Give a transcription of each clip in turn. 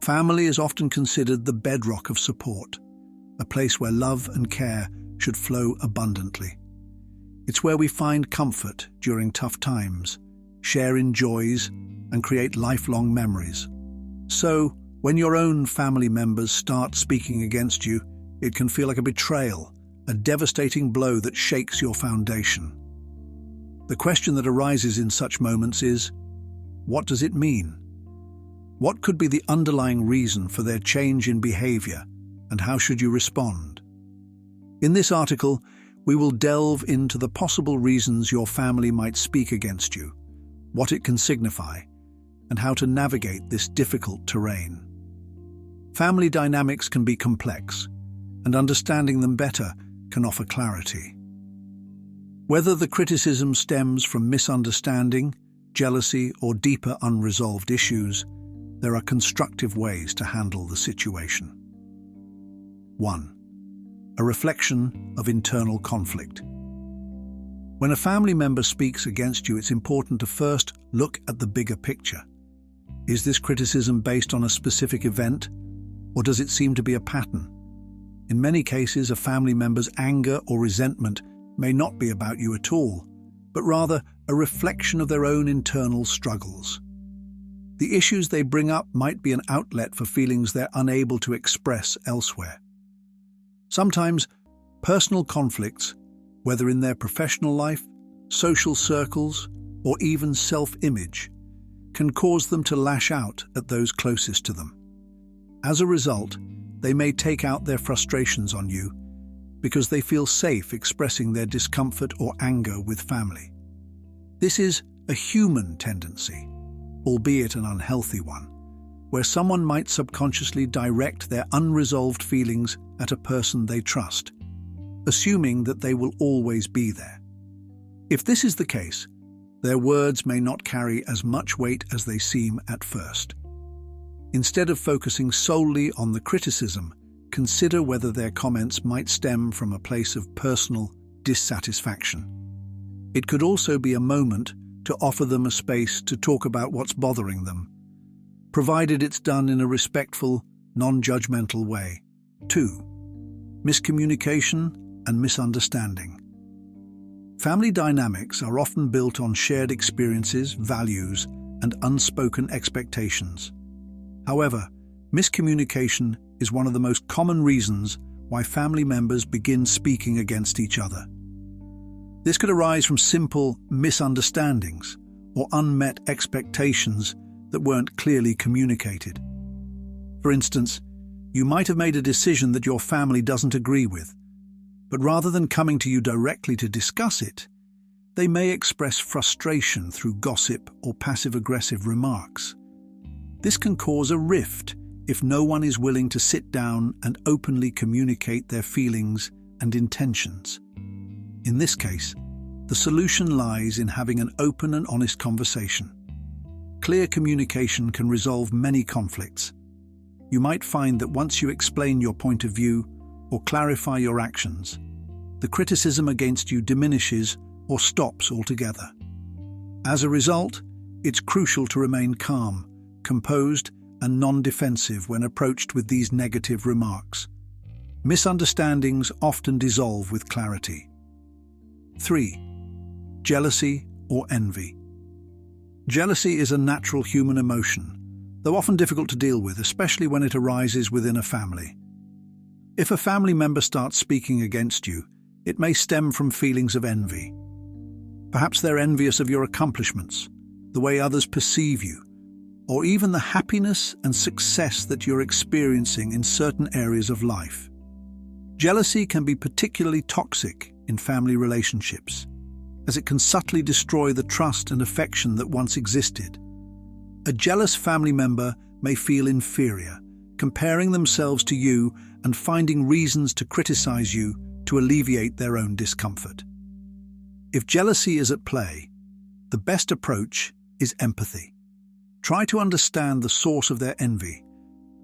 Family is often considered the bedrock of support, a place where love and care should flow abundantly. It's where we find comfort during tough times, share in joys, and create lifelong memories. So, when your own family members start speaking against you, it can feel like a betrayal, a devastating blow that shakes your foundation. The question that arises in such moments is, what does it mean? What could be the underlying reason for their change in behavior, and how should you respond? In this article, we will delve into the possible reasons your family might speak against you, what it can signify, and how to navigate this difficult terrain. Family dynamics can be complex, and understanding them better can offer clarity. Whether the criticism stems from misunderstanding, jealousy, or deeper unresolved issues, there are constructive ways to handle the situation. 1. A reflection of internal conflict. When a family member speaks against you, it's important to first look at the bigger picture. Is this criticism based on a specific event, or does it seem to be a pattern? In many cases, a family member's anger or resentment may not be about you at all, but rather a reflection of their own internal struggles. The issues they bring up might be an outlet for feelings they're unable to express elsewhere. Sometimes, personal conflicts, whether in their professional life, social circles, or even self-image, can cause them to lash out at those closest to them. As a result, they may take out their frustrations on you because they feel safe expressing their discomfort or anger with family. This is a human tendency, albeit an unhealthy one, where someone might subconsciously direct their unresolved feelings at a person they trust, assuming that they will always be there. If this is the case, their words may not carry as much weight as they seem at first. Instead of focusing solely on the criticism, consider whether their comments might stem from a place of personal dissatisfaction. It could also be a moment to offer them a space to talk about what's bothering them, provided it's done in a respectful, non-judgmental way. 2. Miscommunication and misunderstanding. Family dynamics are often built on shared experiences, values, and unspoken expectations. However, miscommunication is one of the most common reasons why family members begin speaking against each other. This could arise from simple misunderstandings or unmet expectations that weren't clearly communicated. For instance, you might have made a decision that your family doesn't agree with, but rather than coming to you directly to discuss it, they may express frustration through gossip or passive-aggressive remarks. This can cause a rift if no one is willing to sit down and openly communicate their feelings and intentions. In this case, the solution lies in having an open and honest conversation. Clear communication can resolve many conflicts. You might find that once you explain your point of view or clarify your actions, the criticism against you diminishes or stops altogether. As a result, it's crucial to remain calm, composed, and non-defensive when approached with these negative remarks. Misunderstandings often dissolve with clarity. 3. Jealousy or envy. Jealousy is a natural human emotion, though often difficult to deal with, especially when it arises within a family. If a family member starts speaking against you, it may stem from feelings of envy. Perhaps they're envious of your accomplishments, the way others perceive you, or even the happiness and success that you're experiencing in certain areas of life. Jealousy can be particularly toxic in family relationships, as it can subtly destroy the trust and affection that once existed. A jealous family member may feel inferior, comparing themselves to you and finding reasons to criticize you to alleviate their own discomfort. If jealousy is at play, the best approach is empathy. Try to understand the source of their envy,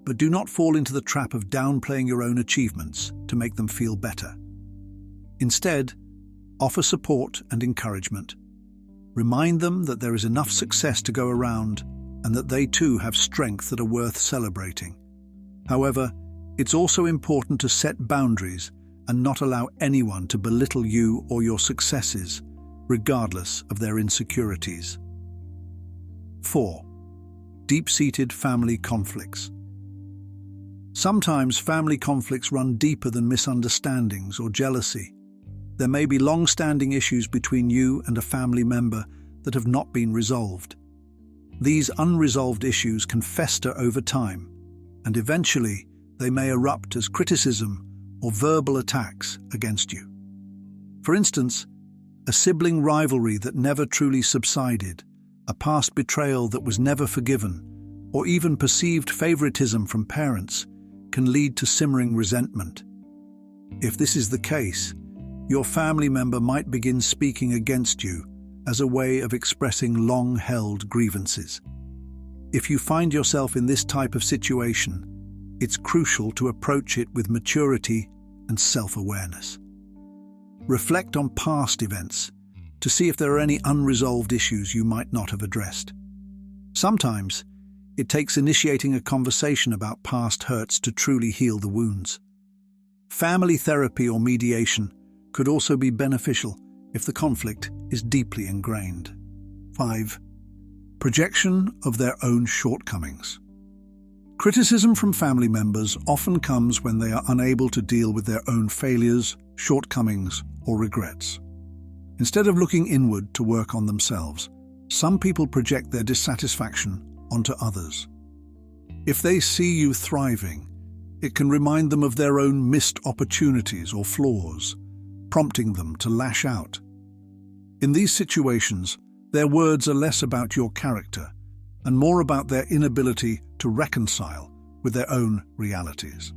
but do not fall into the trap of downplaying your own achievements to make them feel better. Instead, offer support and encouragement. Remind them that there is enough success to go around, and that they too have strengths that are worth celebrating. However, it's also important to set boundaries and not allow anyone to belittle you or your successes, regardless of their insecurities. 4. Deep-seated family conflicts. Sometimes family conflicts run deeper than misunderstandings or jealousy. There may be long-standing issues between you and a family member that have not been resolved. These unresolved issues can fester over time, and eventually they may erupt as criticism or verbal attacks against you. For instance, a sibling rivalry that never truly subsided, a past betrayal that was never forgiven, or even perceived favoritism from parents can lead to simmering resentment. If this is the case, your family member might begin speaking against you as a way of expressing long-held grievances. If you find yourself in this type of situation, it's crucial to approach it with maturity and self-awareness. Reflect on past events to see if there are any unresolved issues you might not have addressed. Sometimes, it takes initiating a conversation about past hurts to truly heal the wounds. Family therapy or mediation could also be beneficial if the conflict is deeply ingrained. 5. Projection of their own shortcomings. Criticism from family members often comes when they are unable to deal with their own failures, shortcomings, or regrets. Instead of looking inward to work on themselves, some people project their dissatisfaction onto others. If they see you thriving, it can remind them of their own missed opportunities or flaws, prompting them to lash out. In these situations, their words are less about your character and more about their inability to reconcile with their own realities.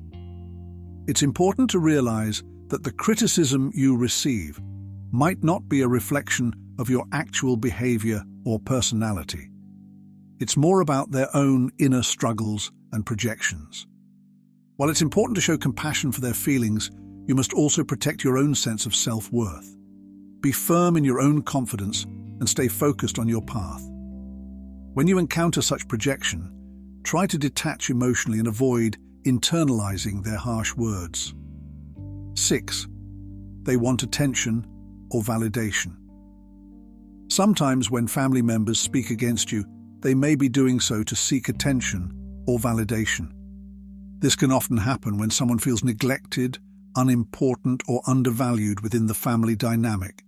It's important to realize that the criticism you receive might not be a reflection of your actual behavior or personality. It's more about their own inner struggles and projections. While it's important to show compassion for their feelings, you must also protect your own sense of self-worth. Be firm in your own confidence and stay focused on your path. When you encounter such projection, try to detach emotionally and avoid internalizing their harsh words. 6. They want attention or validation. Sometimes when family members speak against you, they may be doing so to seek attention or validation. This can often happen when someone feels neglected, unimportant, or undervalued within the family dynamic.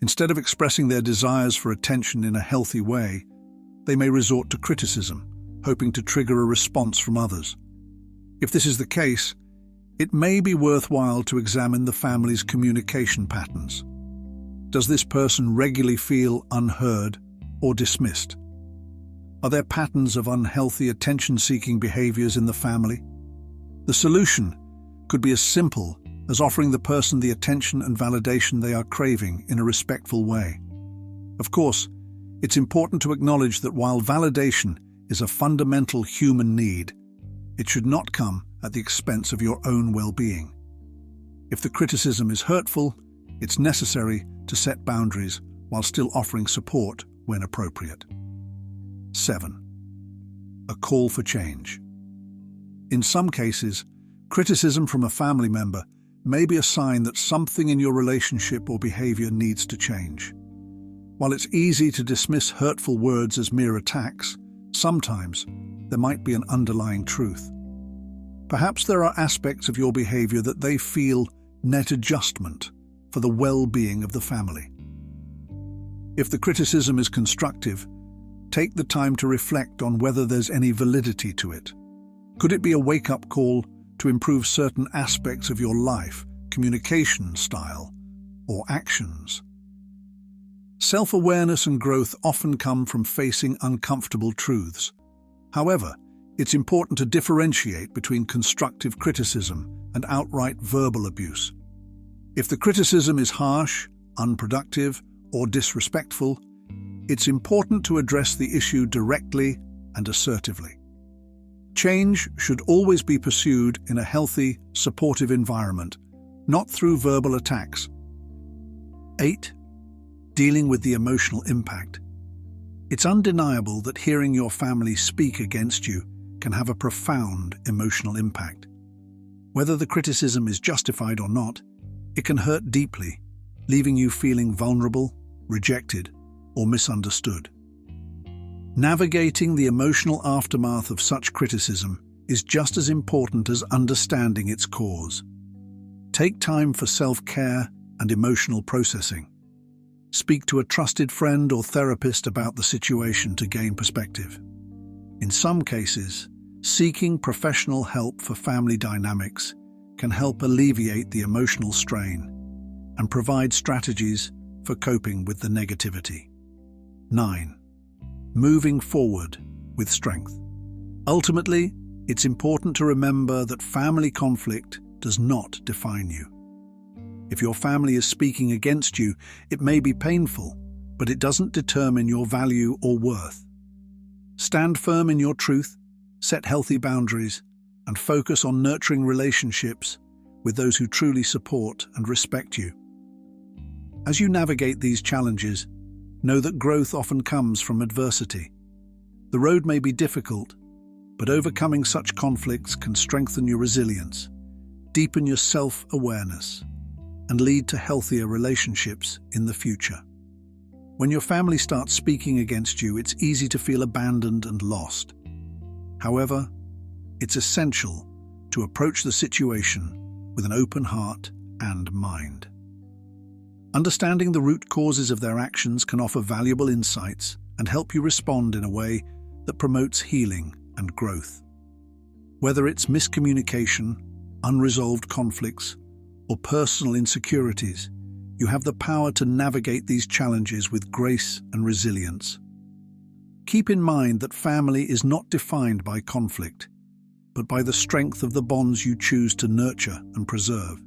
Instead of expressing their desires for attention in a healthy way, they may resort to criticism, hoping to trigger a response from others. If this is the case, it may be worthwhile to examine the family's communication patterns. Does this person regularly feel unheard or dismissed? Are there patterns of unhealthy attention-seeking behaviors in the family? The solution could be as simple as offering the person the attention and validation they are craving in a respectful way. Of course, it's important to acknowledge that while validation is a fundamental human need, it should not come at the expense of your own well-being. If the criticism is hurtful, it's necessary to set boundaries while still offering support when appropriate. 7. A call for change. In some cases, criticism from a family member may be a sign that something in your relationship or behavior needs to change. While it's easy to dismiss hurtful words as mere attacks, sometimes there might be an underlying truth. Perhaps there are aspects of your behavior that they feel need adjustment for the well-being of the family. If the criticism is constructive, take the time to reflect on whether there's any validity to it. Could it be a wake-up call to improve certain aspects of your life, communication style, or actions? Self-awareness and growth often come from facing uncomfortable truths. However, it's important to differentiate between constructive criticism and outright verbal abuse. If the criticism is harsh, unproductive, or disrespectful, it's important to address the issue directly and assertively. Change should always be pursued in a healthy, supportive environment, not through verbal attacks. 8. Dealing with the emotional impact. It's undeniable that hearing your family speak against you can have a profound emotional impact. Whether the criticism is justified or not, it can hurt deeply, leaving you feeling vulnerable, rejected, or misunderstood. Navigating the emotional aftermath of such criticism is just as important as understanding its cause. Take time for self-care and emotional processing. Speak to a trusted friend or therapist about the situation to gain perspective. In some cases, seeking professional help for family dynamics can help alleviate the emotional strain and provide strategies for coping with the negativity. 9. Moving forward with strength. Ultimately, it's important to remember that family conflict does not define you. If your family is speaking against you, it may be painful, but it doesn't determine your value or worth. Stand firm in your truth, set healthy boundaries, and focus on nurturing relationships with those who truly support and respect you. As you navigate these challenges, know that growth often comes from adversity. The road may be difficult, but overcoming such conflicts can strengthen your resilience, deepen your self-awareness, and lead to healthier relationships in the future. When your family starts speaking against you, it's easy to feel abandoned and lost. However, it's essential to approach the situation with an open heart and mind. Understanding the root causes of their actions can offer valuable insights and help you respond in a way that promotes healing and growth. Whether it's miscommunication, unresolved conflicts, or personal insecurities, you have the power to navigate these challenges with grace and resilience. Keep in mind that family is not defined by conflict, but by the strength of the bonds you choose to nurture and preserve.